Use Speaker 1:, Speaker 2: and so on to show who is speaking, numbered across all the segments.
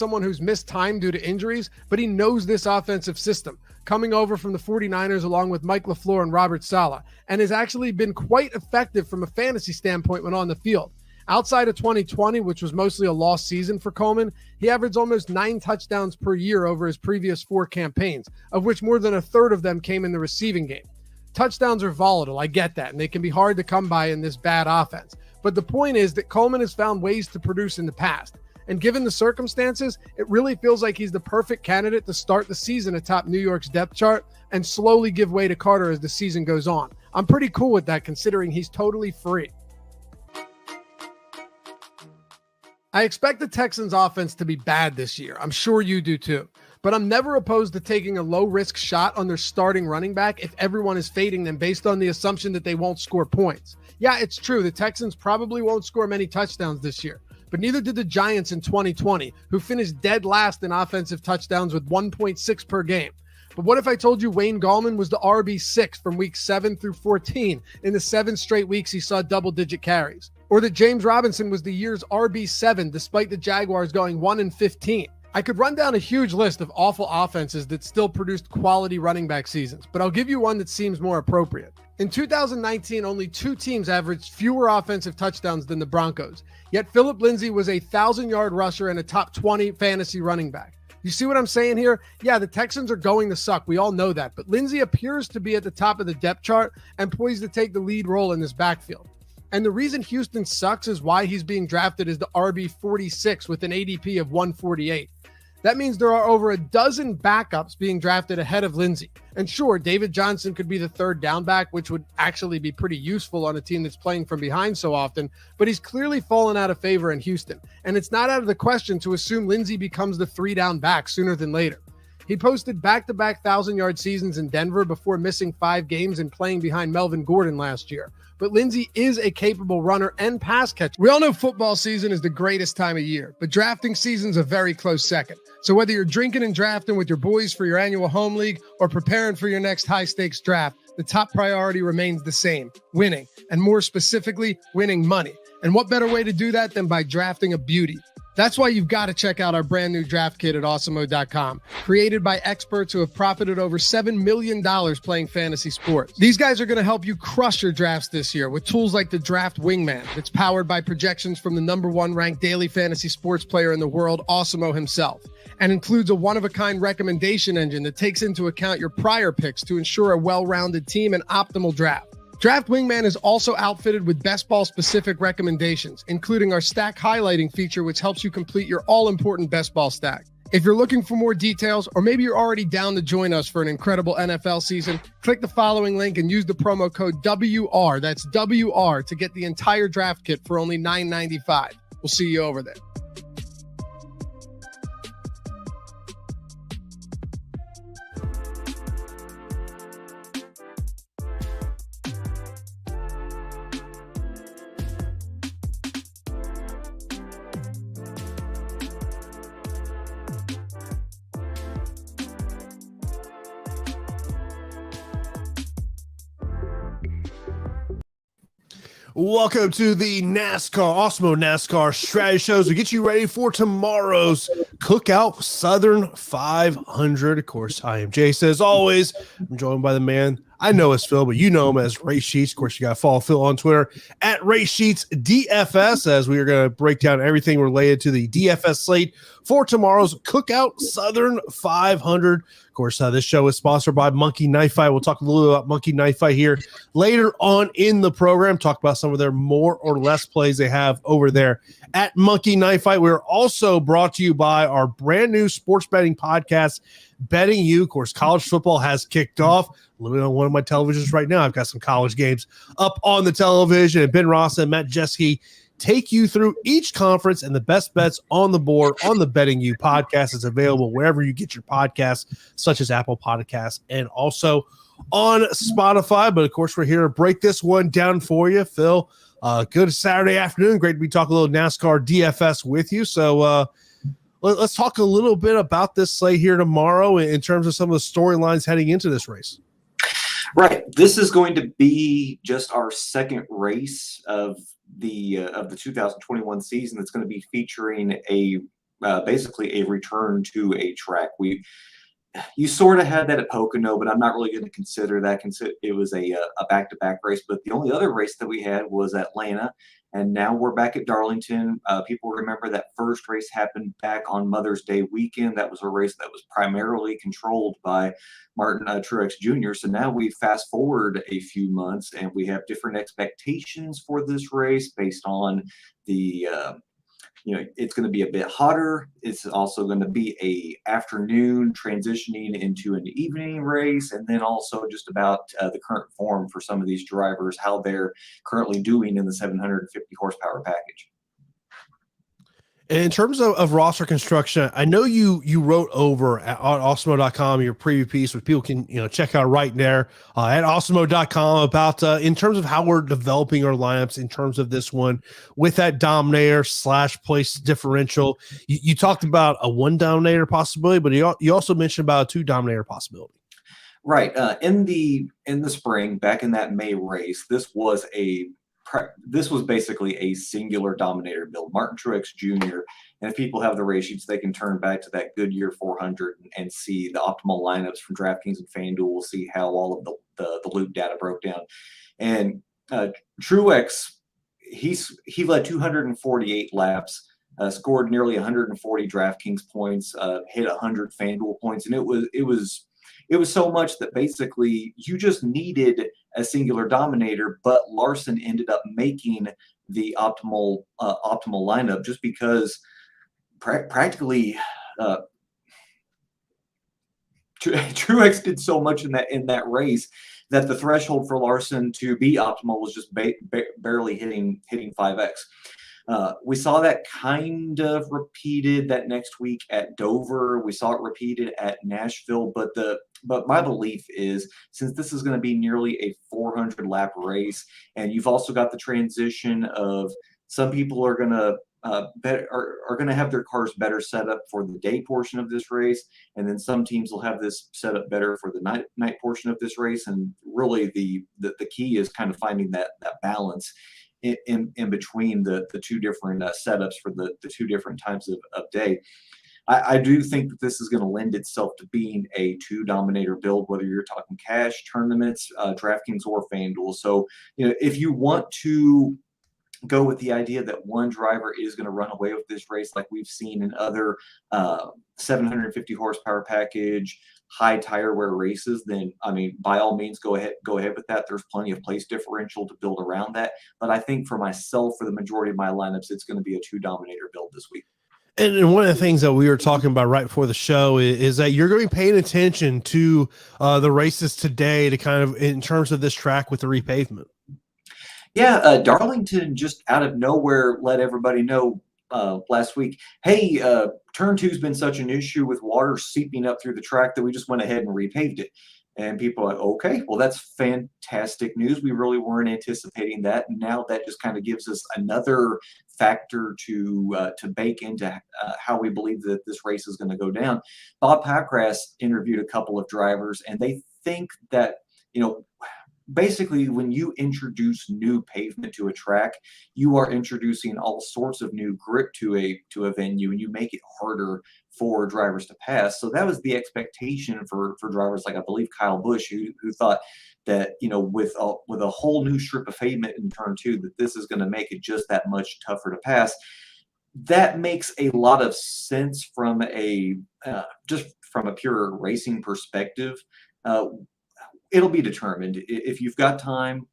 Speaker 1: someone who's missed time due to injuries, but he knows this offensive system, coming over from the 49ers along with Mike LaFleur and Robert Saleh, and has actually been quite effective from a fantasy standpoint when on the field. Outside of 2020, which was mostly a lost season for Coleman, he averaged almost 9 touchdowns per year over his previous 4 campaigns, of which more than a third of them came in the receiving game. Touchdowns are volatile, I get that, and they can be hard to come by in this bad offense. But the point is that Coleman has found ways to produce in the past. And given the circumstances, it really feels like he's the perfect candidate to start the season atop New York's depth chart and slowly give way to Carter as the season goes on. I'm pretty cool with that considering he's totally free. I expect the Texans offense to be bad this year. I'm sure you do too. But I'm never opposed to taking a low-risk shot on their starting running back if everyone is fading them based on the assumption that they won't score points. Yeah, it's true. The Texans probably won't score many touchdowns this year. But neither did the Giants in 2020, who finished dead last in offensive touchdowns with 1.6 per game. But what if I told you Wayne Gallman was the RB6 from week 7 through 14 in the 7 straight weeks he saw double-digit carries? Or that James Robinson was the year's RB7 despite the Jaguars going 1-15? I could run down a huge list of awful offenses that still produced quality running back seasons, but I'll give you one that seems more appropriate. In 2019, only 2 teams averaged fewer offensive touchdowns than the Broncos, yet Phillip Lindsay was a 1,000-yard rusher and a top 20 fantasy running back. You see what I'm saying here? Yeah, the Texans are going to suck. We all know that. But Lindsay appears to be at the top of the depth chart and poised to take the lead role in this backfield. And the reason Houston sucks is why he's being drafted as the RB46 with an ADP of 148. That means there are over a dozen backups being drafted ahead of Lindsay. And sure, David Johnson could be the third down back, which would actually be pretty useful on a team that's playing from behind so often, but he's clearly fallen out of favor in Houston. And it's not out of the question to assume Lindsay becomes the 3-down back sooner than later. He posted back-to-back 1,000-yard seasons in Denver before missing 5 games and playing behind Melvin Gordon last year. But Lindsay is a capable runner and pass catcher. We all know football season is the greatest time of year, but drafting season's a very close second. So whether you're drinking and drafting with your boys for your annual home league or preparing for your next high-stakes draft, the top priority remains the same: winning, and more specifically, winning money. And what better way to do that than by drafting a beauty? That's why you've got to check out our brand new draft kit at Awesemo.com, created by experts who have profited over $7 million playing fantasy sports. These guys are going to help you crush your drafts this year with tools like the Draft Wingman that's powered by projections from the #1 ranked daily fantasy sports player in the world, Awesemo himself, and includes a one-of-a-kind recommendation engine that takes into account your prior picks to ensure a well-rounded team and optimal draft. Draft Wingman is also outfitted with best ball-specific recommendations, including our stack highlighting feature, which helps you complete your all-important best ball stack. If you're looking for more details, or maybe you're already down to join us for an incredible NFL season, click the following link and use the promo code WR, that's WR, to get the entire draft kit for only $9.95. We'll see you over there.
Speaker 2: Welcome to the Awesemo NASCAR Strategy Shows. We get you ready for tomorrow's Cookout Southern 500. Of course, I am Jason. As always, I'm joined by the man I know as Phill, but you know him as Race Sheets. Of course, you got to follow Phill on Twitter at Race Sheets DFS, as we are going to break down everything related to the DFS slate for tomorrow's Cookout Southern 500. Of course, this show is sponsored by Monkey Knife Fight. We'll talk a little about Monkey Knife Fight here later on in the program, talk about some of their more or less plays they have over there at Monkey Knife Fight. We're also brought to you by our brand new sports betting podcast, Betting You. Of course, college football has kicked off. Literally on one of my televisions right now, I've got some college games up on the television, and Ben Ross and Matt Jeske take you through each conference and the best bets on the board on the Betting You podcast. It's available wherever you get your podcasts, such as Apple Podcasts and also on Spotify. But of course, we're here to break this one down for you. Phill, good Saturday afternoon. Great to be talking a little NASCAR DFS with you. So let's talk a little bit about this slate here tomorrow in terms of some of the storylines heading into this race.
Speaker 3: Right. This is going to be just our second race of the 2021 season that's going to be featuring a basically a return to a track. You sort of had that at Pocono, but I'm not really going to consider that. It was a back-to-back race, but the only other race that we had was Atlanta, and now we're back at Darlington. People remember that first race happened back on Mother's Day weekend. That was a race that was primarily controlled by Martin Truex Jr. So now we fast forward a few months, and we have different expectations for this race based on the it's going to be a bit hotter. It's also going to be a afternoon transitioning into an evening race, and then also just about the current form for some of these drivers, how they're currently doing in the 750 horsepower package.
Speaker 2: In terms of roster construction, I know you wrote over at Awesemo.com your preview piece, which people can check out right there at Awesemo.com about in terms of how we're developing our lineups in terms of this one with that dominator / place differential. You talked about a 1 dominator possibility, but you also mentioned about a 2 dominator possibility.
Speaker 3: Right. In the spring, back in that May race, this was basically a singular dominator build, Martin Truex Jr. And if people have the race sheets, they can turn back to that Goodyear 400 and see the optimal lineups from DraftKings and FanDuel. We'll see how all of the loop data broke down. And Truex, he led 248 laps, scored nearly 140 DraftKings points, hit 100 FanDuel points, and it was so much that basically you just needed a singular dominator, but Larson ended up making the optimal lineup just because practically Truex did so much in that race that the threshold for Larson to be optimal was just barely hitting 5x. We saw that kind of repeated that next week at Dover. We saw it repeated at Nashville, but my belief is, since this is going to be nearly a 400 lap race, and you've also got the transition of some people are going to have their cars better set up for the day portion of this race, and then some teams will have this set up better for the night portion of this race. And really the key is kind of finding that balance in between the two different setups for the two different times of day. I do think that this is going to lend itself to being a 2 dominator build, whether you're talking cash, tournaments, DraftKings, or FanDuel. So, if you want to go with the idea that one driver is going to run away with this race, like we've seen in other 750 horsepower package, high tire wear races, then by all means go ahead with that. There's plenty of place differential to build around that. But I think for myself, for the majority of my lineups, it's going to be a 2 dominator build this week.
Speaker 2: And one of the things that we were talking about right before the show is that you're going to be paying attention to the races today to kind of in terms of this track with the repavement.
Speaker 3: Yeah, Darlington just out of nowhere let everybody know last week, hey, turn 2's been such an issue with water seeping up through the track that we just went ahead and repaved it. And people are like, okay, well, that's fantastic news. We really weren't anticipating that. And now that just kind of gives us another factor to bake into how we believe that this race is going to go down. Bob Packrass interviewed a couple of drivers, and they think that, basically, when you introduce new pavement to a track, you are introducing all sorts of new grip to a venue, and you make it harder for drivers to pass. So that was the expectation for drivers like, I believe, Kyle Busch, who thought that, with a whole new strip of pavement in turn 2, that this is going to make it just that much tougher to pass. That makes a lot of sense from just from a pure racing perspective. It'll be determined. If you've got time,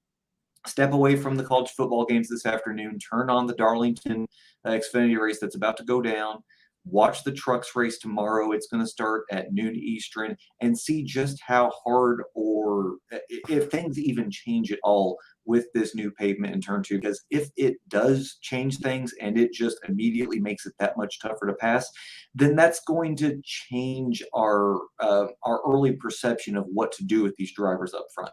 Speaker 3: step away from the college football games this afternoon, turn on the Darlington Xfinity race that's about to go down, watch the trucks race tomorrow. It's going to start at noon Eastern, and see just how hard, or if things even change at all with this new pavement in turn 2. Because if it does change things and it just immediately makes it that much tougher to pass, then that's going to change our early perception of what to do with these drivers up front.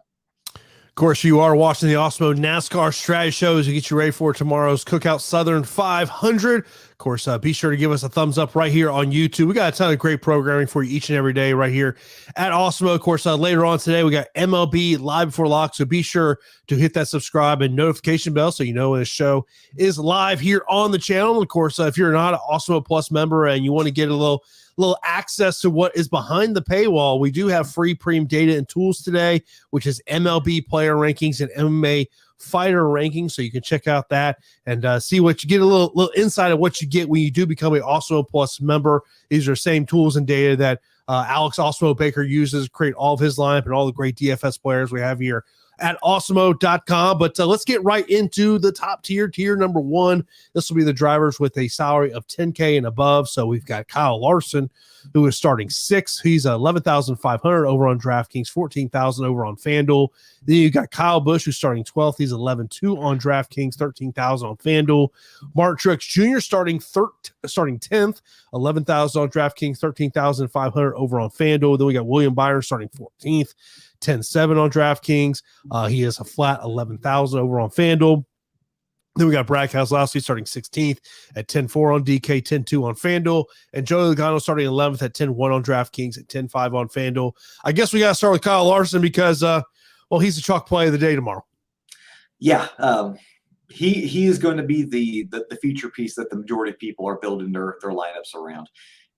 Speaker 2: Of course, you are watching the Awesemo NASCAR Strategy Show as we get you ready for tomorrow's Cookout Southern 500. Of course, be sure to give us a thumbs up right here on YouTube. We got a ton of great programming for you each and every day right here at Awesemo. Of course, later on today, we got MLB Live Before Lock. So be sure to hit that subscribe and notification bell so you know when the show is live here on the channel. Of course, if you're not an Awesemo Plus member and you want to get a little access to what is behind the paywall, we do have free premium data and tools today, which is MLB player rankings and MMA fighter rankings. So you can check out that and see what you get, a little insight of what you get when you do become an Awesemo Plus member. These are same tools and data that Alex Awesemo Baker uses to create all of his lineup and all the great DFS players we have here at awesemo.com. But let's get right into the top tier number one. This will be the drivers with a salary of $10K and above. So we've got Kyle Larson, who is starting 6th. He's 11,500 over on DraftKings, 14,000 over on FanDuel. Then you got Kyle Busch, who's starting 12th. He's 11,200 on DraftKings, 13,000 on FanDuel. Mark Truex Jr. starting 10th, 11,000 on DraftKings, 13,500 over on FanDuel. Then we got William Byron starting 14th, 10,700 on DraftKings. He is a flat 11,000 over on FanDuel. Then we got Brad Keselowski starting 16th at 10,400 on DK, 10,200 on FanDuel, and Joey Logano starting 11th at 10,100 on DraftKings and 10,500 on FanDuel. I guess we got to start with Kyle Larson because, he's the chalk play of the day tomorrow.
Speaker 3: Yeah, he is going to be the feature piece that the majority of people are building their lineups around.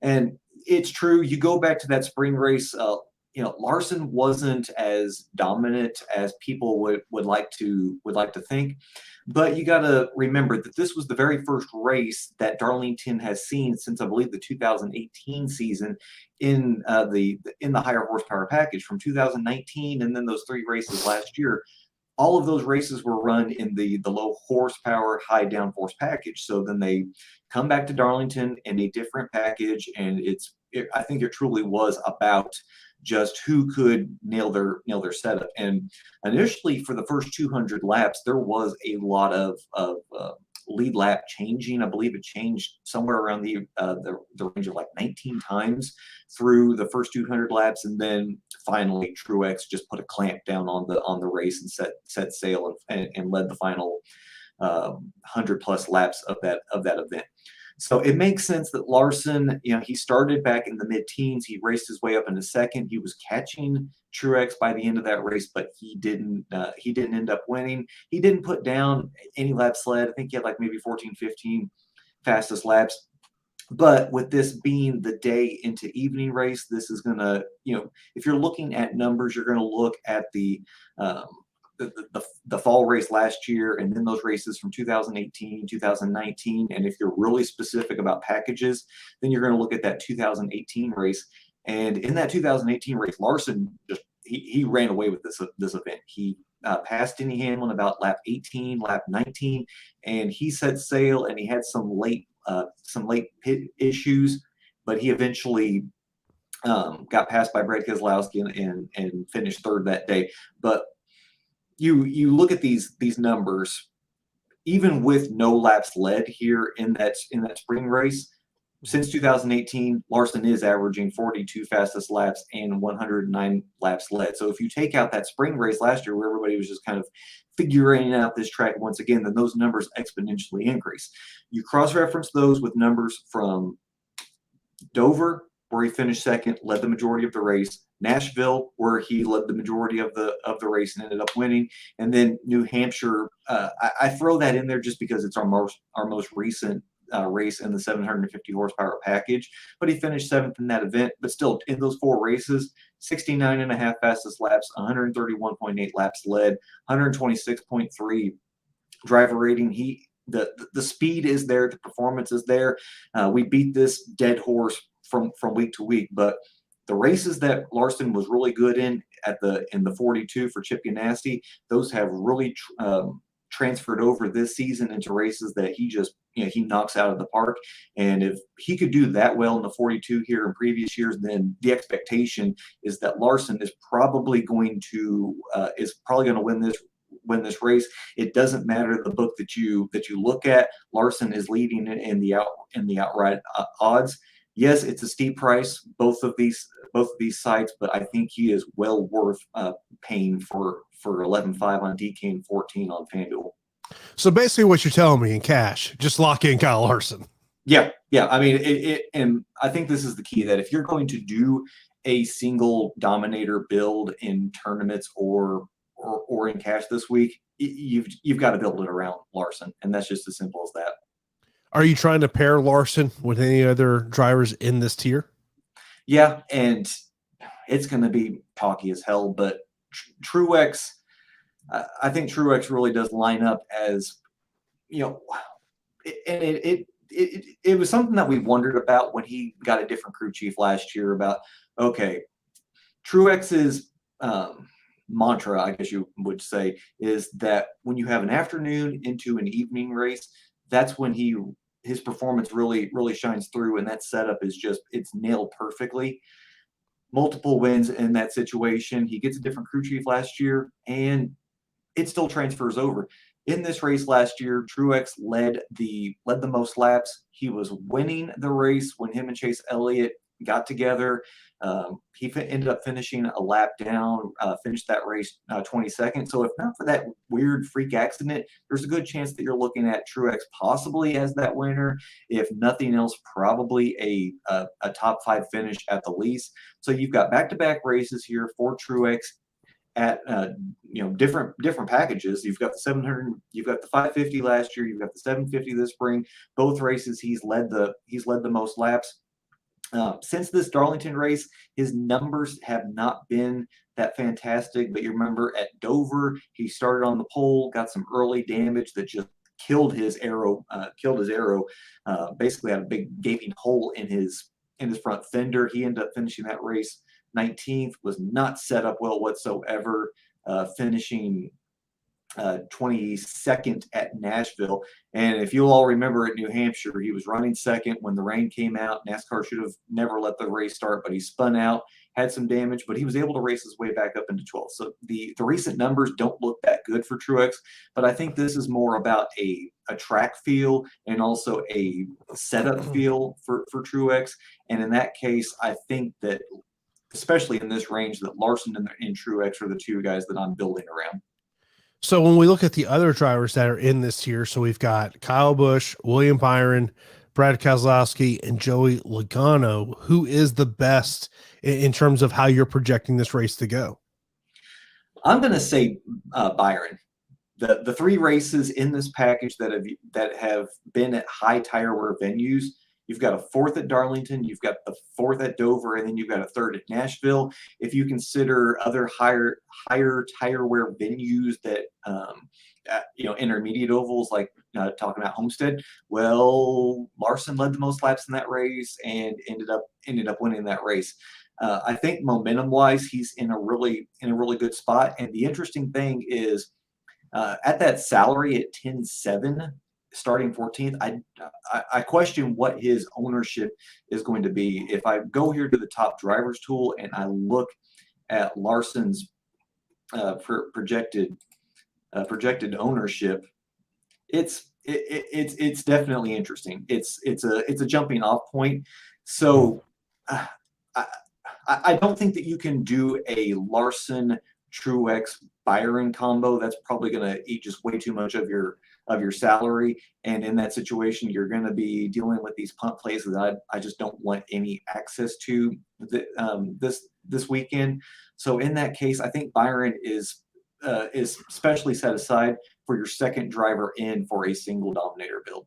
Speaker 3: And it's true. You go back to that spring race. Larson wasn't as dominant as people would like to think. But you got to remember that this was the very first race that Darlington has seen since, I believe, the 2018 season in the higher horsepower package from 2019, and then those 3 races last year. All of those races were run in the low horsepower, high downforce package. So then they come back to Darlington in a different package, and I think it truly was about just who could nail their setup. And initially, for the first 200 laps, there was a lot of lead lap changing. I believe it changed somewhere around the range of like 19 times through the first 200 laps, and then finally Truex just put a clamp down on the race and set sail and led the final 100 plus laps of that event. So it makes sense that Larson, he started back in the mid-teens. He raced his way up into second. He was catching Truex by the end of that race, but he didn't end up winning. He didn't put down any lap sled. I think he had like maybe 14, 15 fastest laps. But with this being the day into evening race, this is going to, if you're looking at numbers, you're going to look at the fall race last year, and then those races from 2018, 2019. And if you're really specific about packages, then you're going to look at that 2018 race. And in that 2018 race, Larson he ran away with this event. He passed Denny Hamlin about lap 18, lap 19, and he set sail. And he had some late pit issues, but he eventually got passed by Brad Keselowski and finished third that day. But you look at these numbers, even with no laps led here in that spring race, since 2018, Larson is averaging 42 fastest laps and 109 laps led. So if you take out that spring race last year where everybody was just kind of figuring out this track once again, then those numbers exponentially increase. You cross-reference those with numbers from Dover, where he finished second, led the majority of the race, Nashville, where he led the majority of the race and ended up winning, and then New Hampshire. I throw that in there just because it's our most recent race in the 750 horsepower package, but he finished 7th in that event. But still, in those 4 races, 69.5 fastest laps, 131.8 laps led, 126.3 driver rating. The speed is there, the performance is there. We beat this dead horse from week to week, but the races that Larson was really good in the 42 for Chip Ganassi, those have really transferred over this season into races that he just he knocks out of the park. And if he could do that well in the 42 here in previous years, then the expectation is that Larson is probably going to win this race. It doesn't matter the book that you look at. Larson is leading in the outright odds. Yes, it's a steep price, both of these sites, but I think he is well worth paying for 11.5 on DK and 14 on FanDuel.
Speaker 2: So basically what you're telling me in cash, just lock in Kyle Larson.
Speaker 3: Yeah. I mean, and I think this is the key, that if you're going to do a single dominator build in tournaments or in cash this week, you've got to build it around Larson, and that's just as simple as that.
Speaker 2: Are you trying to pair Larson with any other drivers in this tier?
Speaker 3: Yeah, and it's going to be talky as hell, but Truex, I think Truex really does line up as, and it was something that we wondered about when he got a different crew chief last year about, okay, Truex's mantra, I guess you would say, is that when you have an afternoon into an evening race, that's when his performance really shines through, and that setup is it's nailed perfectly. Multiple wins in that situation. He gets a different crew chief last year, and it still transfers over. In this race last year, Truex led the most laps. He was winning the race when him and Chase Elliott got together. He ended up finishing a lap down, finished that race 22nd. So if not for that weird freak accident, there's a good chance that you're looking at Truex possibly as that winner. If nothing else, probably a top 5 finish at the least. So you've got back-to-back races here for Truex at different packages. You've got the 700, you've got the 550 last year, you've got the 750 this spring. Both races he's led the most laps. Since this Darlington race, his numbers have not been that fantastic, but you remember at Dover, he started on the pole, got some early damage that just killed his arrow, basically had a big gaping hole in his front fender. He ended up finishing that race 19th, was not set up well whatsoever, finishing 22nd at Nashville. And if you'll all remember, at New Hampshire, he was running second when the rain came out. NASCAR should have never let the race start, but he spun out, had some damage, but he was able to race his way back up into 12th. So the recent numbers don't look that good for Truex, but I think this is more about a track feel and also a setup feel for Truex. And in that case, I think that, especially in this range, that Larson and Truex are the two guys that I'm building around.
Speaker 2: So when we look at the other drivers that are in this tier, so we've got Kyle Busch, William Byron, Brad Keselowski, and Joey Logano. Who is the best in terms of how you're projecting this race to go?
Speaker 3: I'm going to say Byron. The 3 races in this package that have been at high tire wear venues, you've got a 4th at Darlington, you've got the 4th at Dover, and then you've got a 3rd at Nashville. If you consider other higher tire wear venues that intermediate ovals, like talking about Homestead, well, Larson led the most laps in that race and ended up winning that race. I think momentum wise, he's in a really good spot. And the interesting thing is, at that salary at 10.7. starting 14th, I question what his ownership is going to be. If I go here to the top drivers tool and I look at Larson's projected ownership, it's definitely interesting. It's a jumping off point. So I don't think that you can do a Larson Truex Byron combo. That's probably going to eat just way too much of your salary, and in that situation, you're going to be dealing with these punt plays that I just don't want any access to this weekend. So in that case, I think Byron is specially set aside for your second driver in for a single dominator build.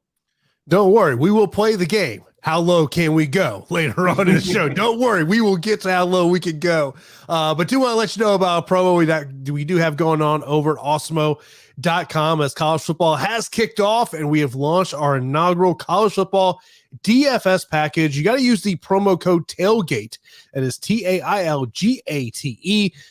Speaker 2: Don't worry, we will play the game. How low can we go later on in the show? Don't worry, we will get to how low we can go. But do want to let you know about a promo we do have going on over at Awesemo.com as college football has kicked off, and we have launched our inaugural college football DFS package. You got to use the promo code TAILGATE. That is TAILGATE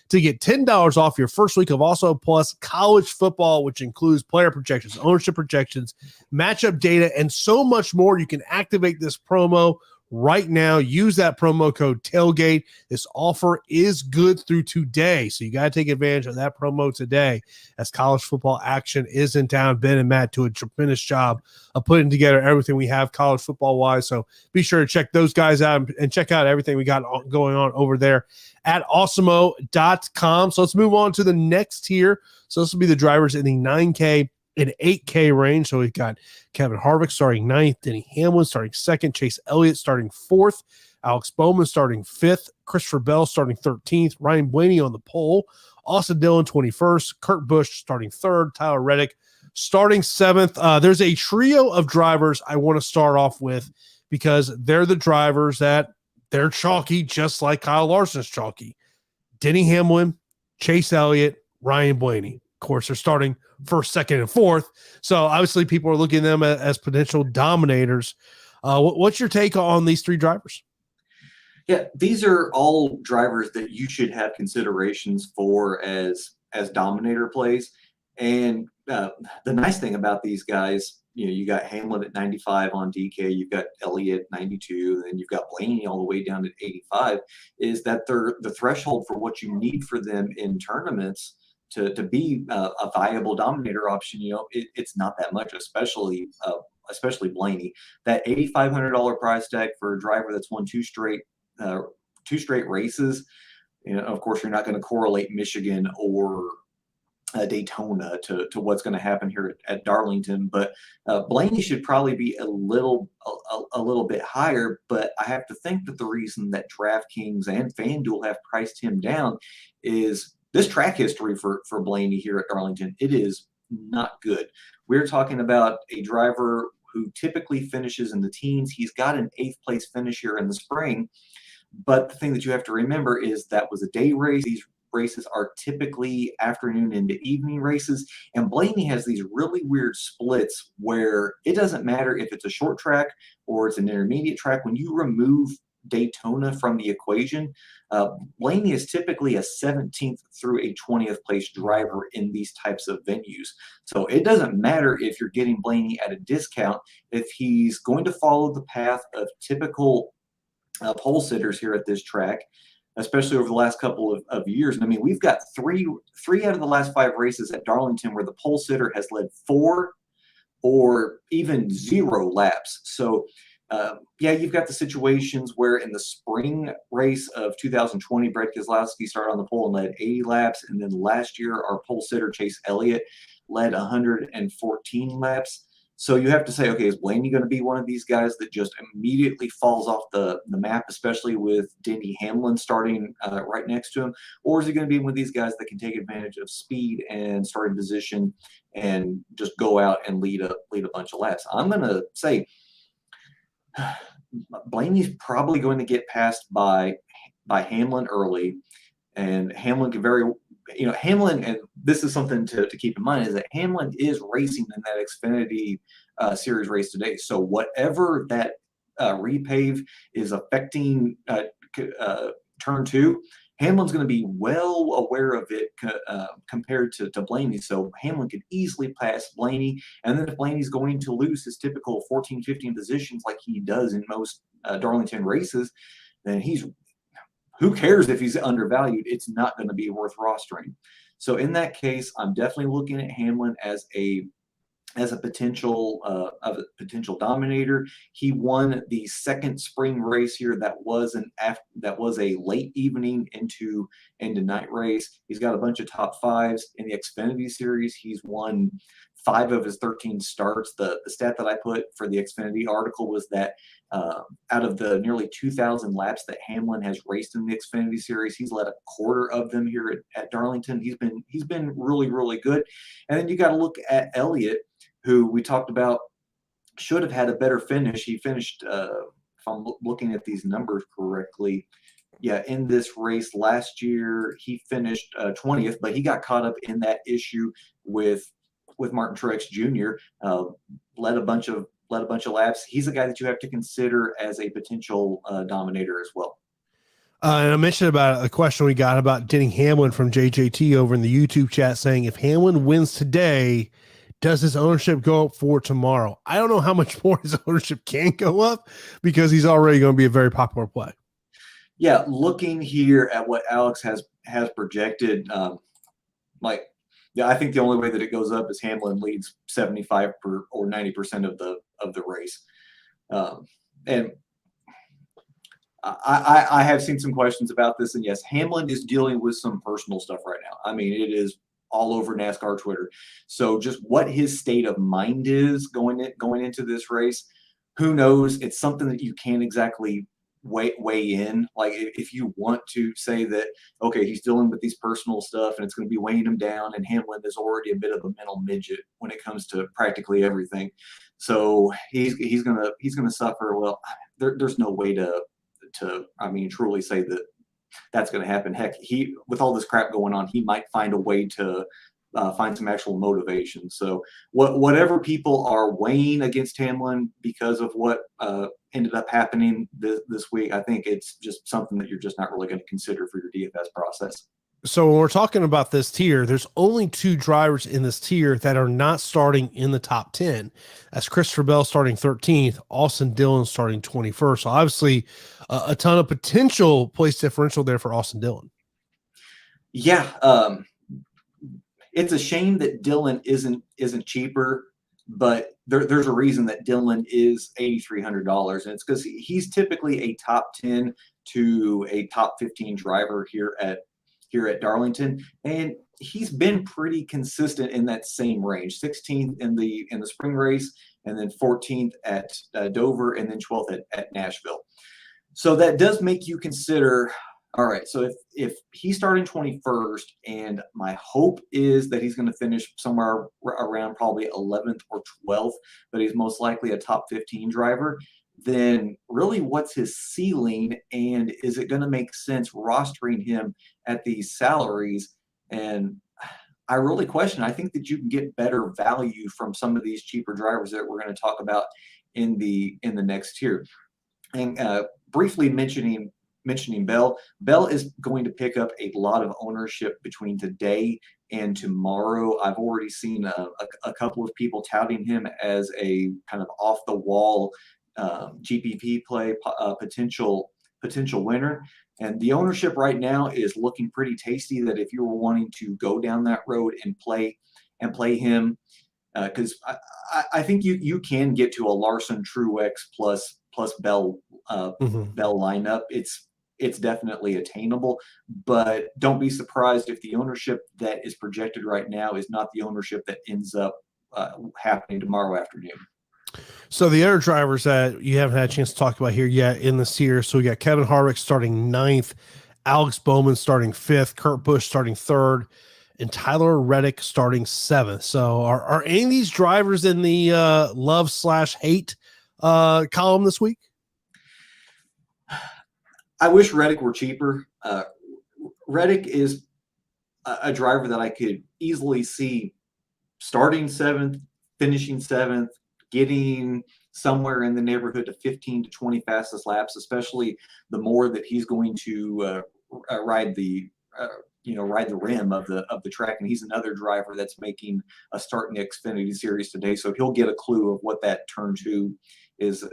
Speaker 2: to get $10 off your first week of Also Plus college football, which includes player projections, ownership projections, matchup data, and so much more. You can activate this promo right now. Use that promo code TAILGATE. This offer is good through today, so you got to take advantage of that promo today as college football action is in town. Ben and Matt do a tremendous job of putting together everything we have college football wise, so be sure to check those guys out and check out everything we got going on over there at Awesemo.com. So let's move on to the next tier. So this will be the drivers in the 9K an 8K range. So we've got Kevin Harwick starting 9th, Denny Hamlin starting 2nd, Chase Elliott starting 4th, Alex Bowman starting 5th, Christopher Bell starting 13th, Ryan Blaney on the pole, Austin Dillon 21st, Kurt Busch starting 3rd, Tyler Reddick starting 7th. There's a trio of drivers I want to start off with because they're the drivers that they're chalky, just like Kyle Larson's chalky. Denny Hamlin, Chase Elliott, Ryan Blaney. Of course, they're starting 1st, 2nd, and 4th. So obviously people are looking at them as potential dominators. What's your take on these 3 drivers?
Speaker 3: Yeah, these are all drivers that you should have considerations for as dominator plays. And the nice thing about these guys, you got Hamlin at 95 on DK, you've got Elliott 92, and you've got Blaney all the way down at 85, is that they're the threshold for what you need for them in tournaments to be a viable dominator option. It's not that much, especially Blaney. That $8,500 price tag for a driver that's won 2 straight races. Of course, you're not going to correlate Michigan or Daytona to what's going to happen here at Darlington, but Blaney should probably be a little bit higher. But I have to think that the reason that DraftKings and FanDuel have priced him down is this track history for Blaney here at Darlington. It is not good. We're talking about a driver who typically finishes in the teens. He's got an 8th place finish here in the spring. But the thing that you have to remember is that was a day race. These races are typically afternoon into evening races. And Blaney has these really weird splits where it doesn't matter if it's a short track or it's an intermediate track. When you remove Daytona from the equation, Blaney is typically a 17th through a 20th place driver in these types of venues. So it doesn't matter if you're getting Blaney at a discount. If he's going to follow the path of typical pole sitters here at this track, especially over the last couple of years. And I mean, we've got three out of the last 5 races at Darlington where the pole sitter has led 4 or even 0 laps. So yeah, you've got the situations where in the spring race of 2020, Brett Keselowski started on the pole and led 80 laps. And then last year, our pole sitter, Chase Elliott, led 114 laps. So you have to say, okay, is Blaney going to be one of these guys that just immediately falls off the map, especially with Denny Hamlin starting right next to him? Or is he going to be one of these guys that can take advantage of speed and starting position and just go out and lead a bunch of laps? I'm going to say Blaney's probably going to get passed by Hamlin early, and Hamlin can Hamlin, and this is something to keep in mind, is that Hamlin is racing in that Xfinity Series race today. So whatever that repave is affecting turn 2, Hamlin's going to be well aware of it compared to Blaney. So Hamlin could easily pass Blaney. And then if Blaney's going to lose his typical 14, 15 positions like he does in most Darlington races, then who cares if he's undervalued? It's not going to be worth rostering. So in that case, I'm definitely looking at Hamlin as a potential dominator. He won the 2nd spring race here that was a late evening into night race. He's got a bunch of top 5s in the Xfinity Series. He's won 5 of his 13 starts. The stat that I put for the Xfinity article was that out of the nearly 2,000 laps that Hamlin has raced in the Xfinity Series, he's led a quarter of them here at Darlington. He's been really, really good. And then you got to look at Elliott, who we talked about should have had a better finish. He finished, if I'm looking at these numbers correctly, in this race last year, he finished 20th, but he got caught up in that issue with Martin Truex Jr. Led a bunch of laps. He's a guy that you have to consider as a potential dominator as well.
Speaker 2: And I mentioned about a question we got about Denny Hamlin from JJT over in the YouTube chat saying, if Hamlin wins today, does his ownership go up for tomorrow? I don't know how much more his ownership can go up because he's already going to be a very popular play.
Speaker 3: Yeah, looking here at what Alex has projected, I think the only way that it goes up is Hamlin leads 75% or 90% of the race. And I have seen some questions about this, and yes, Hamlin is dealing with some personal stuff right now. I mean, it is all over NASCAR Twitter. So just what his state of mind is going into this race, who knows? It's something that you can't exactly weigh in. Like if you want to say that, okay, he's dealing with these personal stuff and it's going to be weighing him down, and Hamlin is already a bit of a mental midget when it comes to practically everything. So he's gonna suffer. Well, there's no way to truly say that that's going to happen. Heck, with all this crap going on, he might find a way to find some actual motivation. So whatever people are weighing against Hamlin because of what ended up happening this week, I think it's just something that you're just not really going to consider for your DFS process.
Speaker 2: So when we're talking about this tier, there's only 2 drivers in this tier that are not starting in the top 10. That's Christopher Bell starting 13th, Austin Dillon starting 21st. So obviously a ton of potential place differential there for Austin Dillon.
Speaker 3: Yeah. It's a shame that Dillon isn't cheaper, but there's a reason that Dillon is $8,300, and it's because he's typically a top 10 to a top 15 driver here at Darlington, and he's been pretty consistent in that same range. 16th in the spring race, and then 14th at Dover, and then 12th at Nashville. So that does make you consider, all right, so if he's starting 21st, and my hope is that he's going to finish somewhere around probably 11th or 12th, but he's most likely a top 15 driver, then really what's his ceiling, and is it going to make sense rostering him at these salaries? And I really question. I think that you can get better value from some of these cheaper drivers that we're going to talk about in the next tier. And briefly mentioning Bell is going to pick up a lot of ownership between today and tomorrow. I've already seen a couple of people touting him as a kind of off the wall GPP play potential winner. And the ownership right now is looking pretty tasty, that if you were wanting to go down that road and play him, because I think you can get to a Larson Truex plus Bell Bell lineup. It's definitely attainable, but don't be surprised if the ownership that is projected right now is not the ownership that ends up happening tomorrow afternoon.
Speaker 2: So the other drivers that you haven't had a chance to talk about here yet in this year. So we got Kevin Harwick starting 9th, Alex Bowman starting 5th, Kurt Busch starting 3rd, and Tyler Reddick starting 7th. So are any of these drivers in the love/hate column this week?
Speaker 3: I wish Reddick were cheaper. Reddick is a driver that I could easily see starting 7th, finishing 7th, getting somewhere in the neighborhood of 15 to 20 fastest laps, especially the more that he's going to ride the rim of the track. And he's another driver that's making a start in the Xfinity Series today, so he'll get a clue of what that turn 2 is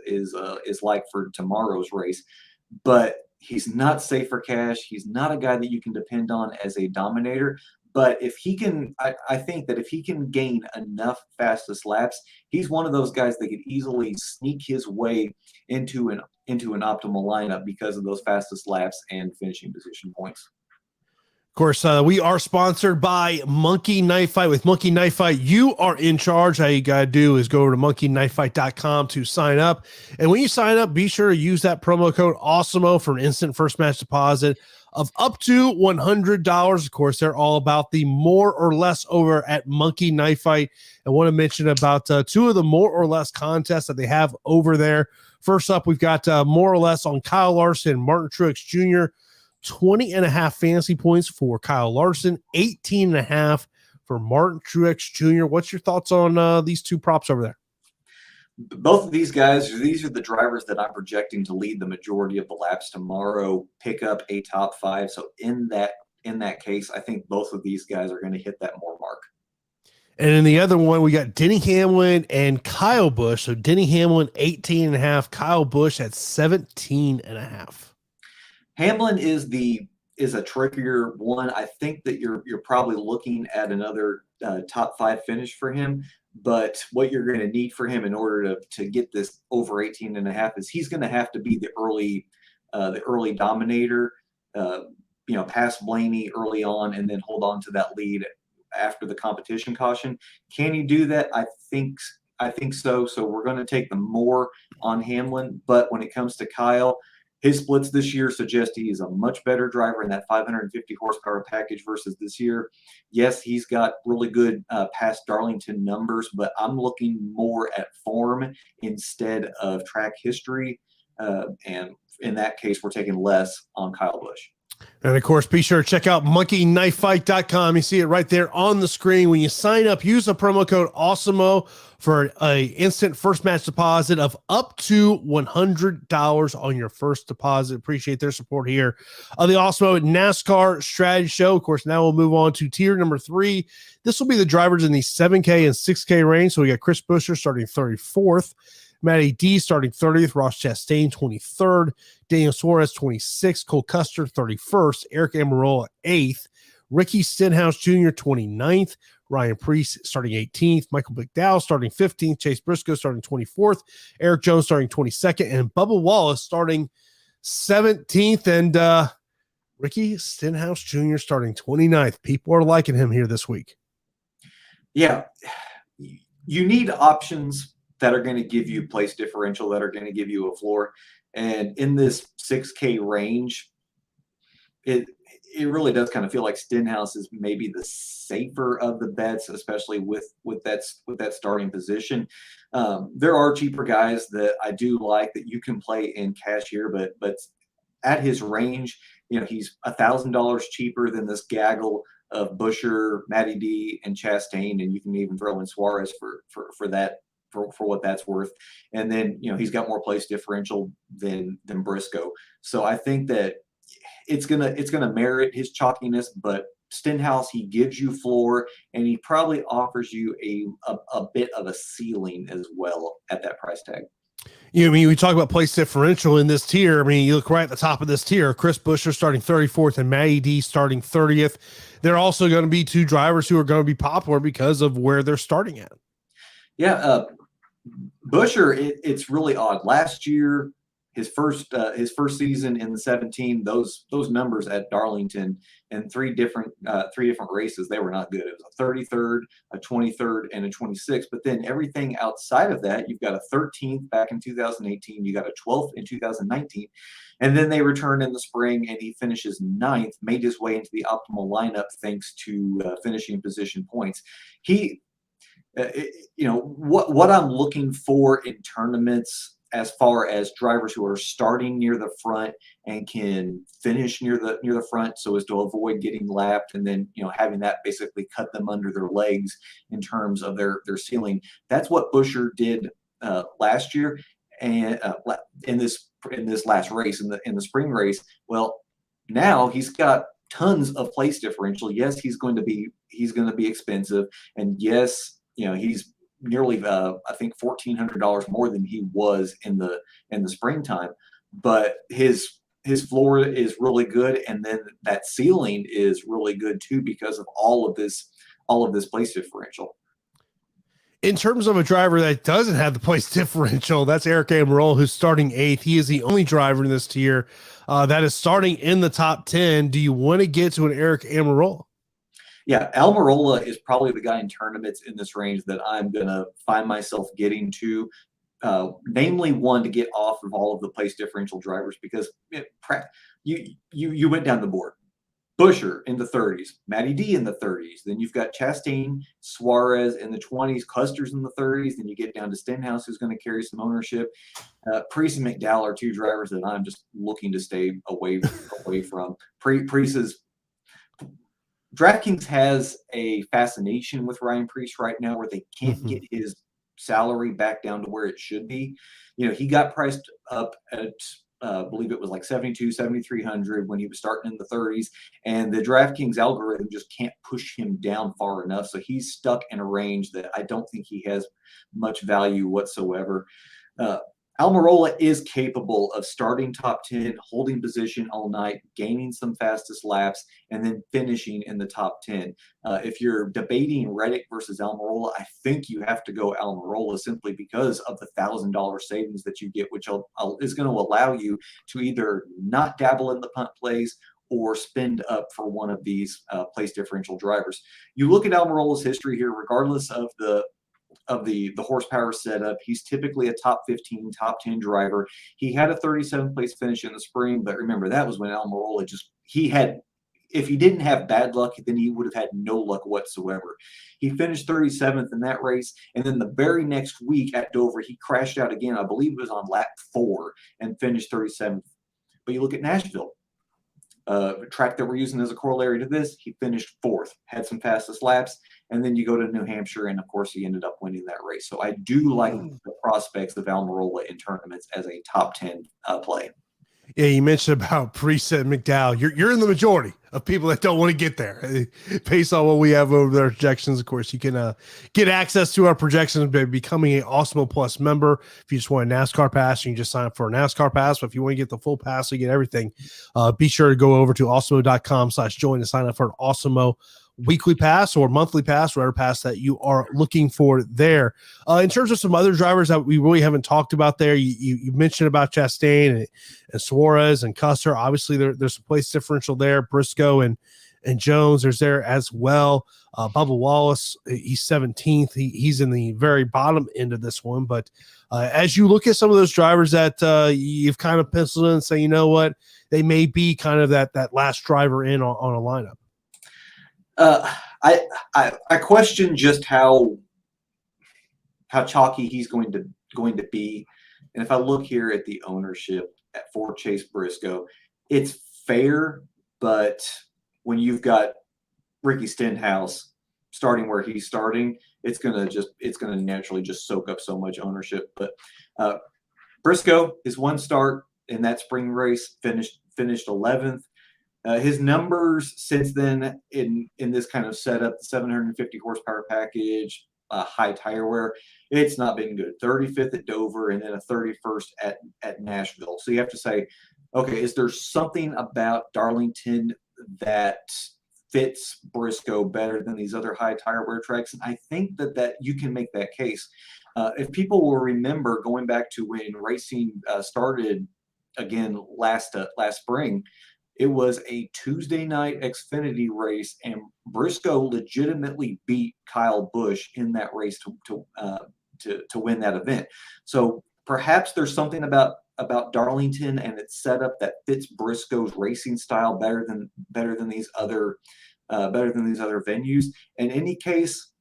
Speaker 3: like for tomorrow's race. But he's not safe for cash. He's not a guy that you can depend on as a dominator. But if he can, I think that if he can gain enough fastest laps, he's one of those guys that could easily sneak his way into an optimal lineup because of those fastest laps and finishing position points.
Speaker 2: Of course, we are sponsored by Monkey Knife Fight. With Monkey Knife Fight, you are in charge. All you got to do is go over to monkeyknifefight.com to sign up. And when you sign up, be sure to use that promo code Awesemo for an instant first match deposit of up to $100. Of course, they're all about the more or less over at Monkey Knife Fight. I want to mention about 2 of the more or less contests that they have over there. First up, we've got more or less on Kyle Larson, Martin Truex Jr., 20.5 fantasy points for Kyle Larson, 18.5 for Martin Truex Jr. What's your thoughts on these 2 props over there?
Speaker 3: Both of these guys, these are the drivers that I'm projecting to lead the majority of the laps tomorrow, pick up a top 5. So in that case, I think both of these guys are going to hit that more mark.
Speaker 2: And in the other one, we got Denny Hamwin and Kyle Busch. So Denny Hamlin, 18.5, Kyle Busch at 17.5.
Speaker 3: Hamlin is a trickier one. I think that you're probably looking at another top 5 finish for him. But what you're going to need for him in order to get this over 18.5 is he's going to have to be the early dominator, pass Blaney early on and then hold on to that lead after the competition caution. Can he do that? I think so. So we're going to take the more on Hamlin. But when it comes to Kyle, his splits this year suggest he is a much better driver in that 550 horsepower package versus this year. Yes, he's got really good past Darlington numbers, but I'm looking more at form instead of track history. And in that case, we're taking less on Kyle Busch.
Speaker 2: And of course, be sure to check out monkeyknifefight.com. You see it right there on the screen. When you sign up, use the promo code Awesemo for an instant first match deposit of up to $100 on your first deposit. Appreciate their support here on the Awesemo NASCAR Strategy Show. Of course, now we'll move on to tier number 3. This will be the drivers in the 7K and 6K range. So we got Chris Buescher starting 34th. Matty D starting 30th, Ross Chastain 23rd, Daniel Suarez 26th, Cole Custer 31st, Eric Almirola 8th, Ricky Stenhouse Jr. 29th, Ryan Preece starting 18th, Michael McDowell starting 15th, Chase Briscoe starting 24th, Eric Jones starting 22nd, and Bubba Wallace starting 17th, and Ricky Stenhouse Jr. starting 29th. People are liking him here this week.
Speaker 3: Yeah, you need options that are going to give you place differential, that are going to give you a floor. And in this 6K range, it really does kind of feel like Stenhouse is maybe the safer of the bets, especially with that starting position. There are cheaper guys that I do like that you can play in cash here, but at his range, he's $1,000 cheaper than this gaggle of Buescher, Matty D, and Chastain, and you can even throw in Suarez for that. For what that's worth. And then, he's got more place differential than Briscoe. So I think that it's gonna merit his chalkiness, but Stenhouse, he gives you floor, and he probably offers you a bit of a ceiling as well at that price tag.
Speaker 2: We talk about place differential in this tier. You look right at the top of this tier, Chris Buescher starting 34th and Matty D starting 30th. They're also going to be two drivers who are going to be popular because of where they're starting at.
Speaker 3: Yeah, Buescher, it's really odd. Last year, his first season in the 17, those numbers at Darlington in three different races, they were not good. It was a 33rd, a 23rd, and a 26th. But then everything outside of that, you've got a 13th back in 2018, you got a 12th in 2019, and then they return in the spring, and he finishes 9th, made his way into the optimal lineup thanks to finishing position points. What I'm looking for in tournaments as far as drivers who are starting near the front and can finish near the front so as to avoid getting lapped and then having that basically cut them under their legs in terms of their ceiling. That's what Buescher did last year and in this last race in the spring race. Well, now he's got tons of place differential. Yes, he's going to be expensive, and yes, he's nearly I think $1,400 more than he was in the springtime. But his floor is really good, and then that ceiling is really good too because of all of this place differential.
Speaker 2: In terms of a driver that doesn't have the place differential, that's Eric Almirola, who's starting 8th. He is the only driver in this tier that is starting in the top 10. Do you want to get to an Eric Almirola?
Speaker 3: Yeah, Almirola is probably the guy in tournaments in this range that I'm going to find myself getting to, namely one to get off of all of the place differential drivers because you went down the board. Buescher in the 30s, Matty D in the 30s. Then you've got Chastain, Suarez in the 20s, Custer's in the 30s. Then you get down to Stenhouse, who's going to carry some ownership. Preece and McDowell are two drivers that I'm just looking to stay away from. Preece's DraftKings has a fascination with Ryan Preece right now where they can't get his salary back down to where it should be. He got priced up at I believe it was like 7,300 when he was starting in the 30s, and the DraftKings algorithm just can't push him down far enough. So he's stuck in a range that I don't think he has much value whatsoever. Almirola is capable of starting top 10, holding position all night, gaining some fastest laps, and then finishing in the top 10. If you're debating Reddick versus Almirola, I think you have to go Almirola simply because of the $1,000 savings that you get, which is going to allow you to either not dabble in the punt plays or spend up for one of these place differential drivers. You look at Almirola's history here, regardless of the horsepower setup, he's typically a top 15, top 10 driver. He had a 37th place finish in the spring, but remember, that was when Almirola if he didn't have bad luck, then he would have had no luck whatsoever. He finished 37th in that race, and then the very next week at Dover, he crashed out again. I believe it was on lap 4 and finished 37th. But you look at Nashville, a track that we're using as a corollary to this, he finished 4th, had some fastest laps, and then you go to New Hampshire, and of course he ended up winning that race. So I do like the prospects of Almirola in tournaments as a top 10 play.
Speaker 2: Yeah, you mentioned about Preset and McDowell. You're in the majority of people that don't want to get there. Based on what we have over their projections, of course, you can get access to our projections by becoming an Awesemo Plus member. If you just want a NASCAR pass, you can just sign up for a NASCAR pass. But if you want to get the full pass, you get everything. Be sure to go over to awesemo.com/join to sign up for an Awesemo weekly pass or monthly pass, whatever pass that you are looking for there. In terms of some other drivers that we really haven't talked about there, you mentioned about Chastain and Suarez and Custer. Obviously, there's a place differential there. Briscoe and Jones, there's there as well. Bubba Wallace, he's 17th. He's in the very bottom end of this one. But as you look at some of those drivers that you've kind of penciled in and say, you know what, they may be kind of that last driver in on a lineup.
Speaker 3: I question just how chalky he's going to be, and if I look here at the ownership for Chase Briscoe, it's fair, but when you've got Ricky Stenhouse starting where he's starting, it's gonna naturally just soak up so much ownership. But Briscoe, his one start in that spring race, finished 11th. His numbers since then in this kind of setup, the 750 horsepower package, high tire wear, it's not been good. 35th at Dover and then a 31st at Nashville. So you have to say, okay, is there something about Darlington that fits Briscoe better than these other high tire wear tracks? And I think that you can make that case. If people will remember, going back to when racing started again last spring, it was a Tuesday night Xfinity race, and Briscoe legitimately beat Kyle Busch in that race to win that event. So perhaps there's something about Darlington and its setup that fits Briscoe's racing style better than these other venues. In any case,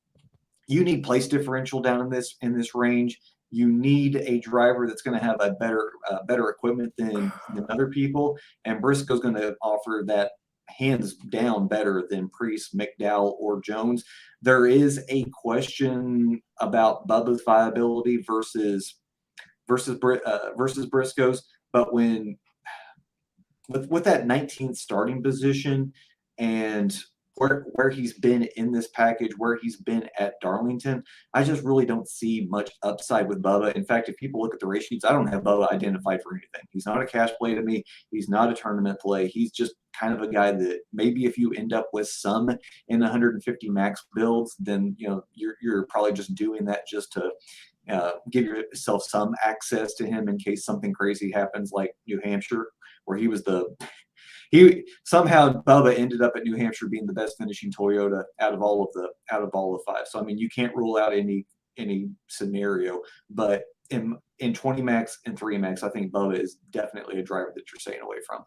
Speaker 3: you need place differential down in this range. You need a driver that's going to have a better equipment than other people, and Briscoe's going to offer that hands down better than Priest, McDowell, or Jones. There is a question about Bubba's viability versus Briscoe's, but with that 19th starting position and where he's been in this package, where he's been at Darlington, I just really don't see much upside with Bubba. In fact, if people look at the race sheets, I don't have Bubba identified for anything. He's not a cash play to me. He's not a tournament play. He's just kind of a guy that maybe if you end up with some in 150 max builds, then you're probably just doing that just to give yourself some access to him in case something crazy happens like New Hampshire, where somehow Bubba ended up at New Hampshire being the best finishing Toyota out of all of the 5. So I mean, you can't rule out any scenario, but in 20 max and 3 max, I think Bubba is definitely a driver that you're staying away from.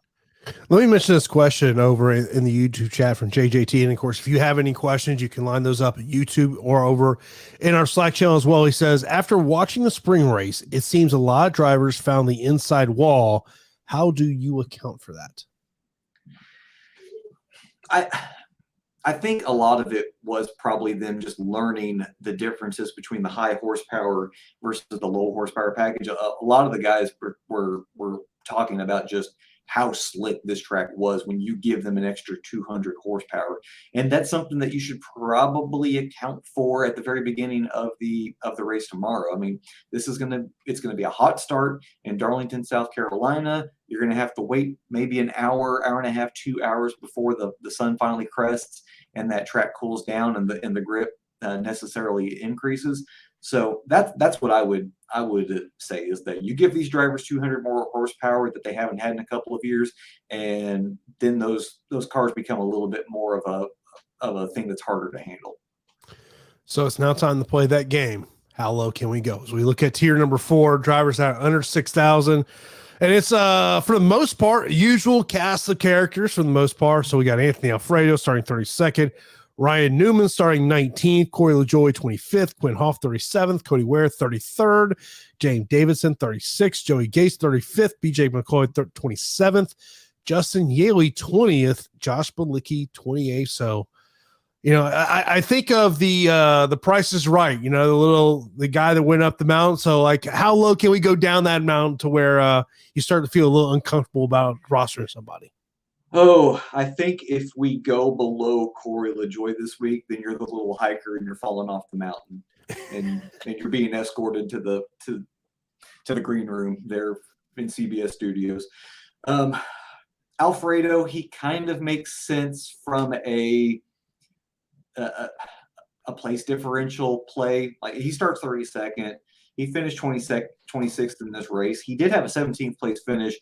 Speaker 2: Let me mention this question over in the YouTube chat from JJT. And of course, if you have any questions, you can line those up at YouTube or over in our Slack channel as well. He says, after watching the spring race, it seems a lot of drivers found the inside wall. How do you account for that?
Speaker 3: I think a lot of it was probably them just learning the differences between the high horsepower versus the low horsepower package. A lot of the guys were talking about just how slick this track was when you give them an extra 200 horsepower. And that's something that you should probably account for at the very beginning of the race tomorrow. I mean, it's going to be a hot start in Darlington, South Carolina. You're going to have to wait maybe an hour and a half, 2 hours before the sun finally crests and that track cools down and the grip necessarily increases. So that's what I would say, is that you give these drivers 200 more horsepower that they haven't had in a couple of years, and then those cars become a little bit more of a thing that's harder to handle.
Speaker 2: So it's now time to play that game. How low can we go? As we look at tier number 4, drivers out under 6,000. And it's for the most part, usual cast of characters for the most part. So we got Anthony Alfredo starting 32nd, Ryan Newman starting 19th, Corey LaJoie 25th, Quinn Hoff 37th, Cody Ware 33rd, James Davidson 36th, Joey Gase 35th, BJ McCoy 27th, Justin Yaley 20th, Josh Bilicki 28th. So, you know, I think of the Price is Right, you know, the guy that went up the mountain. So, like, how low can we go down that mountain to where you start to feel a little uncomfortable about rostering somebody?
Speaker 3: Oh, I think if we go below Corey LaJoie this week, then you're the little hiker and you're falling off the mountain, and you're being escorted to the green room there in CBS Studios. Alfredo, he kind of makes sense from a place differential play. Like, he starts 32nd. He finished 26th in this race. He did have a 17th place finish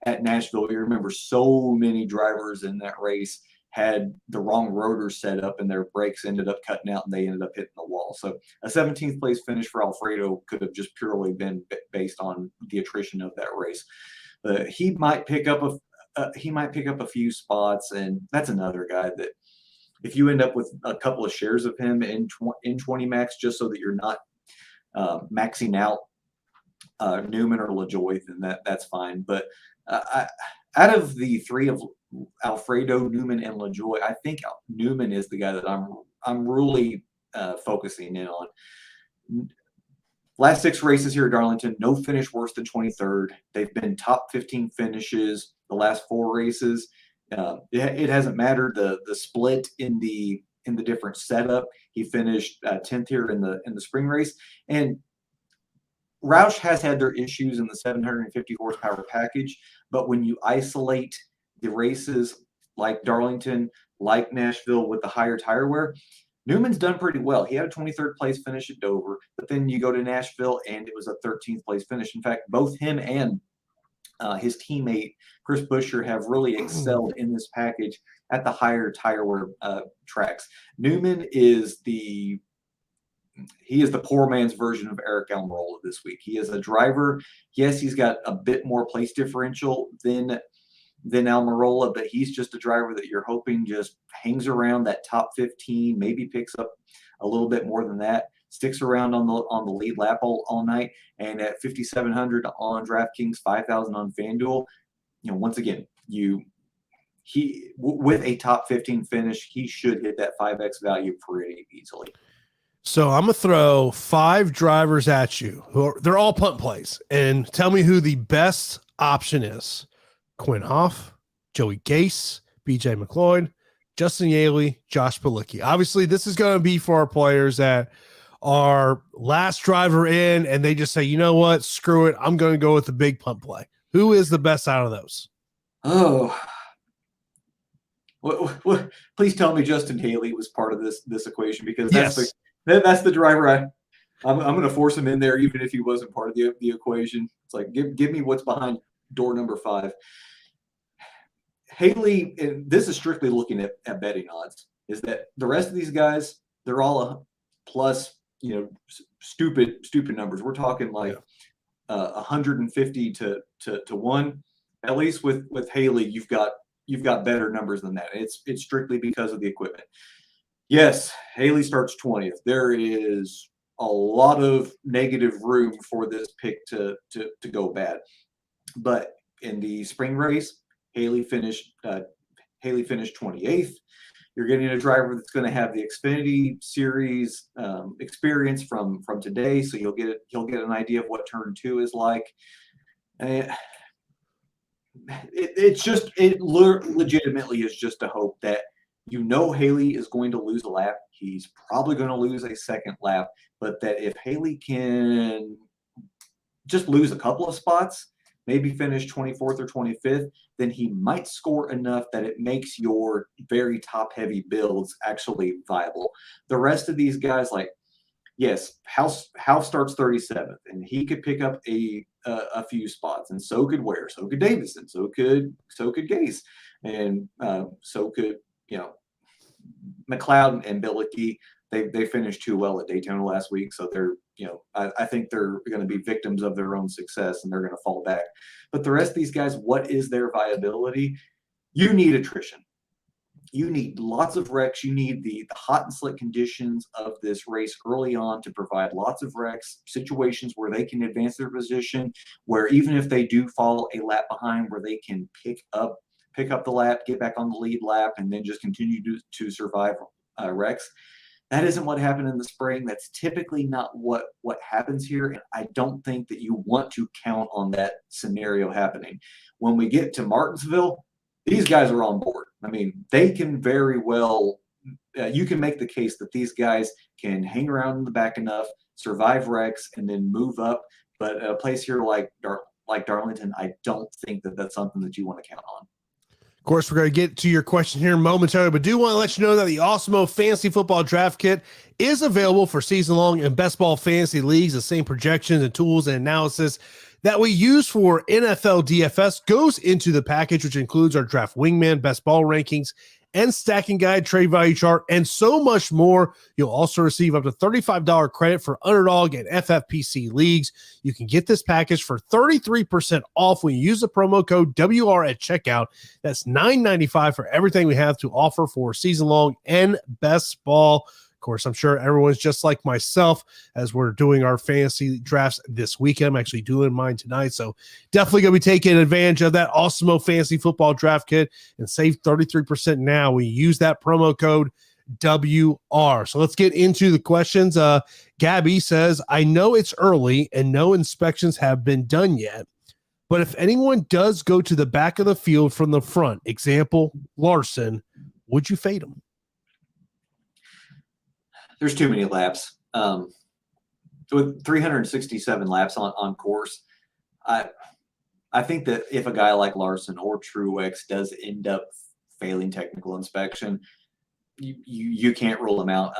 Speaker 3: at Nashville. You remember so many drivers in that race had the wrong rotor set up and their brakes ended up cutting out and they ended up hitting the wall. So a 17th place finish for Alfredo could have just purely been based on the attrition of that race. He might pick up a few spots, and that's another guy that, if you end up with a couple of shares of him in 20 max, just so that you're not maxing out Newman or LaJoie, then that's fine. But out of the three of Alfredo, Newman, and LaJoie, I think Newman is the guy that I'm really focusing in on. Last 6 races here at Darlington, no finish worse than 23rd. They've been top 15 finishes the last 4 races. It hasn't mattered the split in the different setup. He finished 10th here in the spring race, and Roush has had their issues in the 750 horsepower package. But when you isolate the races like Darlington, like Nashville with the higher tire wear, Newman's done pretty well. He had a 23rd place finish at Dover, but then you go to Nashville and it was a 13th place finish. In fact, both him and his teammate Chris Buescher have really excelled in this package at the higher tire wear tracks. Newman is the poor man's version of Eric Almirola this week. He is a driver. Yes, he's got a bit more place differential than Almirola, but he's just a driver that you're hoping just hangs around that top 15, maybe picks up a little bit more than that, sticks around on the lead lap all night. And at 5,700 on DraftKings, 5,000 on FanDuel, you know, once again, he with a top 15 finish, he should hit that 5x value pretty easily.
Speaker 2: So I'm gonna throw 5 drivers at you. They're all punt plays, and tell me who the best option is. Quinn Hoff, Joey Gase, BJ McLeod, Justin Yaley, Josh Bilicki. Obviously, this is going to be for our players that are last driver in, and they just say, you know what, screw it, I'm going to go with the big punt play. Who is the best out of those?
Speaker 3: Oh, please tell me Justin Haley was part of this equation, because that's the driver I'm going to force him in there, even if he wasn't part of the equation. It's like, give me what's behind door number 5. Haley, and this is strictly looking at betting odds, is that the rest of these guys, they're all a plus, you know, stupid numbers. We're talking like 150 to 1. At least with Haley, you've got better numbers than that. It's strictly because of the equipment. Yes, Haley starts 20th. There is a lot of negative room for this pick to go bad. But in the spring race, Haley finished 28th. You're getting a driver that's going to have the Xfinity Series experience from today, so he'll get an idea of what turn 2 is like. And it legitimately is just a hope that, you know, Haley is going to lose a lap. He's probably going to lose a second lap, but that if Haley can just lose a couple of spots, maybe finish 24th or 25th, then he might score enough that it makes your very top-heavy builds actually viable. The rest of these guys, like yes, House starts 37th, and he could pick up a few spots, and so could Ware, so could Davison, so could Gase, and so could McLeod and Billicky. They finished too well at Daytona last week, so they're I think they're going to be victims of their own success, and they're going to fall back. But the rest of these guys, what is their viability? You need attrition. You need lots of wrecks. You need the hot and slick conditions of this race early on to provide lots of wrecks, situations where they can advance their position, where even if they do fall a lap behind, where they can pick up the lap, get back on the lead lap, and then just continue to survive wrecks. That isn't what happened in the spring. That's typically not what happens here. And I don't think that you want to count on that scenario happening. When we get to Martinsville, these guys are on board. I mean, they can very well, you can make the case that these guys can hang around in the back enough, survive wrecks, and then move up. But a place here like Darlington, I don't think that that's something that you want to count on.
Speaker 2: Of course, we're going to get to your question here momentarily, but do want to let you know that the Awesemo Fantasy Football Draft Kit is available for season-long and best ball fantasy leagues. The same projections and tools and analysis that we use for NFL DFS goes into the package, which includes our draft wingman, best ball rankings, and stacking guide, trade value chart, and so much more. You'll also receive up to $35 credit for Underdog and FFPC leagues. You can get this package for 33% off when you use the promo code WR at checkout. That's $9.95 for everything we have to offer for season-long and best ball. Of course, I'm sure everyone's just like myself as we're doing our fantasy drafts this weekend. I'm actually doing mine tonight, so definitely going to be taking advantage of that Awesemo Fantasy Football Draft Kit and save 33% now when you use that promo code WR. So let's get into the questions. Gabby says, I know it's early and no inspections have been done yet, but if anyone does go to the back of the field from the front, example, Larson, would you fade him?
Speaker 3: There's too many laps. With 367 laps on course, I think that if a guy like Larson or Truex does end up failing technical inspection, you can't rule him out.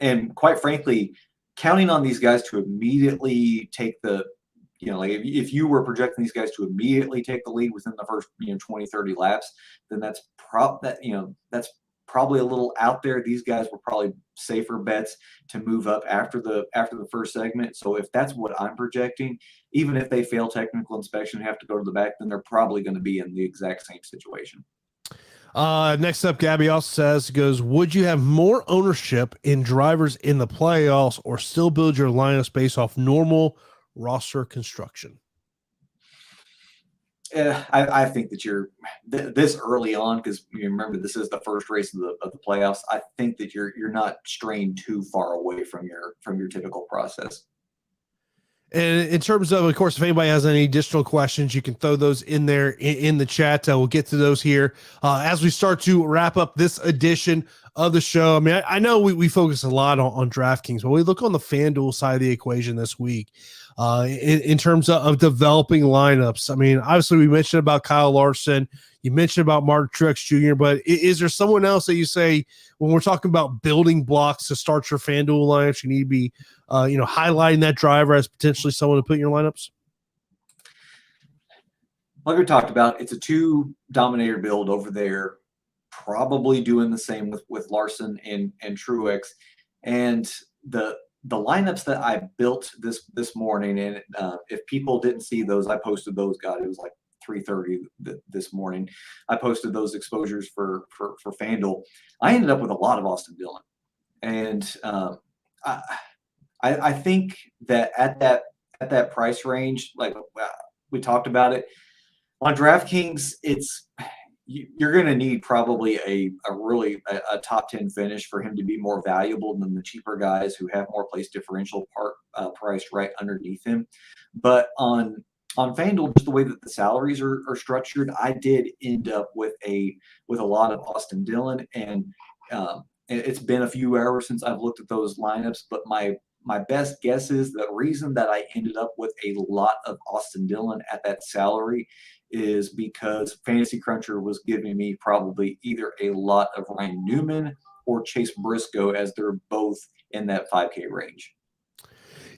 Speaker 3: And quite frankly, counting on these guys to immediately take the, like if you were projecting these guys to immediately take the lead within the first 20, 30 laps, then that's probably a little out there. These guys were probably safer bets to move up after the first segment. So if that's what I'm projecting, even if they fail technical inspection and have to go to the back, then they're probably going to be in the exact same situation.
Speaker 2: Next up, Gabby also goes, would you have more ownership in drivers in the playoffs or still build your lineups based off normal roster construction?
Speaker 3: I think that you're this early on, because you remember this is the first race of the playoffs. I think that you're not straying too far away from your typical process.
Speaker 2: And in terms of course, if anybody has any additional questions, you can throw those in there in the chat. We'll get to those here as we start to wrap up this edition of the show. I mean, I know we focus a lot on DraftKings, but we look on the FanDuel side of the equation this week in terms of developing lineups. I mean, obviously we mentioned about Kyle Larson, you mentioned about Mark Truex Jr., but is there someone else that you say when we're talking about building blocks to start your FanDuel lineups, you need to be highlighting that driver as potentially someone to put in your lineups?
Speaker 3: Like we talked about, it's a two dominator build over there, probably doing the same with Larson and Truex. And the lineups that I built this morning, and if people didn't see those, I posted those. God, it was like 3:30 this morning. I posted those exposures for FanDuel. I ended up with a lot of Austin Dillon, and I think that at that price range, like we talked about it on DraftKings, you're going to need probably a top 10 finish for him to be more valuable than the cheaper guys who have more place differential priced right underneath him. But on FanDuel, just the way that the salaries are structured, I did end up with a lot of Austin Dillon, and it's been a few hours since I've looked at those lineups, but my best guess is the reason that I ended up with a lot of Austin Dillon at that salary is because Fantasy Cruncher was giving me probably either a lot of Ryan Newman or Chase Briscoe, as they're both in that 5K range.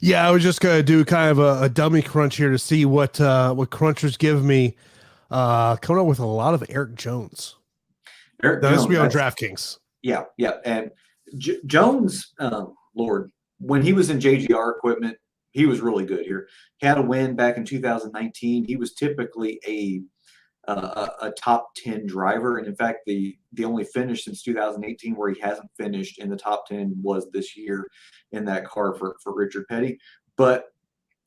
Speaker 2: Yeah, I was just going to do kind of a dummy crunch here to see what crunchers give me. Coming up with a lot of Eric Jones.
Speaker 3: Eric
Speaker 2: That
Speaker 3: Jones,
Speaker 2: must be on DraftKings.
Speaker 3: Yeah. And Jones, Lord, when he was in JGR equipment, he was really good here. He had a win back in 2019. He was typically a top 10 driver, and in fact, the only finish since 2018 where he hasn't finished in the top 10 was this year in that car for Richard Petty. But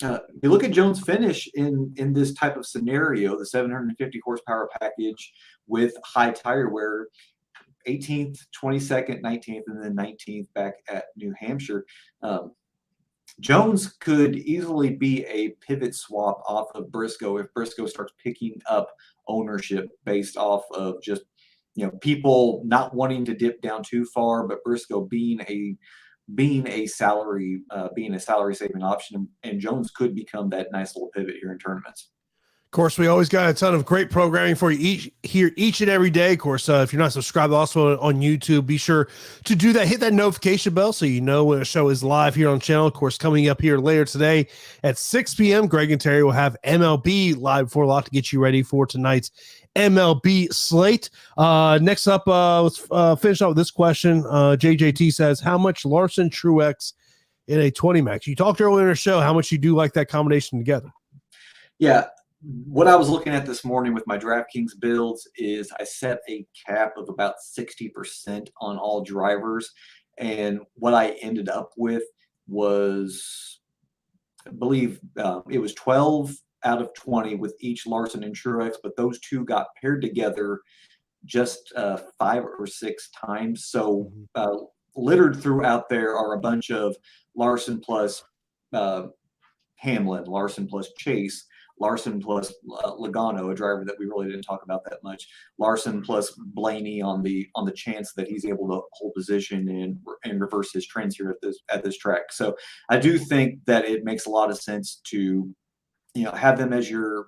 Speaker 3: you look at Jones' finish in this type of scenario, the 750 horsepower package with high tire wear, 18th, 22nd, 19th, and then 19th back at New Hampshire. Jones could easily be a pivot swap off of Briscoe if Briscoe starts picking up ownership based off of just, people not wanting to dip down too far, but Briscoe being a salary saving option, and Jones could become that nice little pivot here in tournaments.
Speaker 2: Of course, we always got a ton of great programming for you each and every day. Of course, if you're not subscribed also on YouTube, be sure to do that. Hit that notification bell so you know when a show is live here on the channel. Of course, coming up here later today at 6 p.m., Greg and Terry will have MLB live before lock to get you ready for tonight's MLB slate. Next up, let's finish up with this question. JJT says, how much Larson Truex in a 20 max? You talked earlier in the show how much you do like that combination together.
Speaker 3: Yeah. What I was looking at this morning with my DraftKings builds is I set a cap of about 60% on all drivers. And what I ended up with was, I believe it was 12 out of 20 with each Larson and Truex, but those two got paired together just 5 or 6 times. So littered throughout there are a bunch of Larson plus Hamlin, Larson plus Chase, Larson plus Logano, a driver that we really didn't talk about that much. Larson plus Blaney on the chance that he's able to hold position and reverse his trends here at this track. So I do think that it makes a lot of sense to have them as your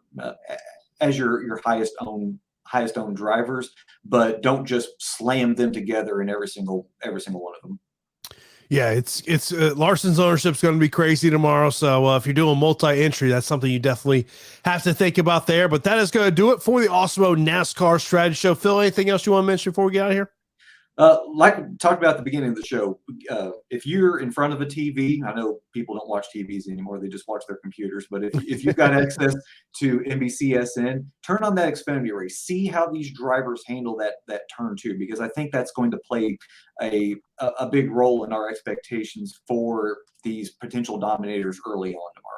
Speaker 3: highest owned drivers, but don't just slam them together in every single one of them.
Speaker 2: Yeah, it's Larson's ownership is going to be crazy tomorrow. So if you're doing multi-entry, that's something you definitely have to think about there. But that is going to do it for the Awesemo NASCAR Strategy Show. Phill, anything else you want to mention before we get out of here?
Speaker 3: Like we talked about at the beginning of the show, if you're in front of a TV, I know people don't watch TVs anymore, they just watch their computers, but if you've got access to NBCSN, turn on that Xfinity race, see how these drivers handle that turn two, because I think that's going to play a big role in our expectations for these potential dominators early on tomorrow.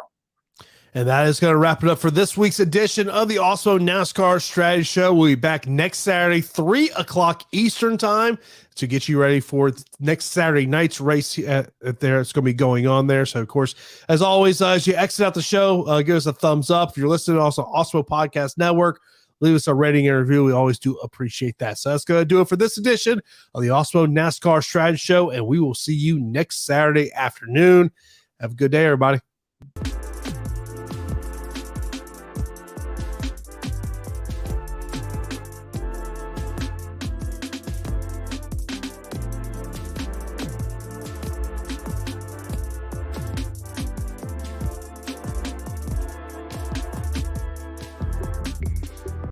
Speaker 2: And that is going to wrap it up for this week's edition of the Awesemo NASCAR Strategy Show. We'll be back next Saturday, 3 o'clock Eastern time, to get you ready for next Saturday night's race there. It's going to be going on there. So, of course, as always, as you exit out the show, give us a thumbs up. If you're listening to also Awesemo Podcast Network, leave us a rating and review. We always do appreciate that. So that's going to do it for this edition of the Awesemo NASCAR Strategy Show, and we will see you next Saturday afternoon. Have a good day, everybody.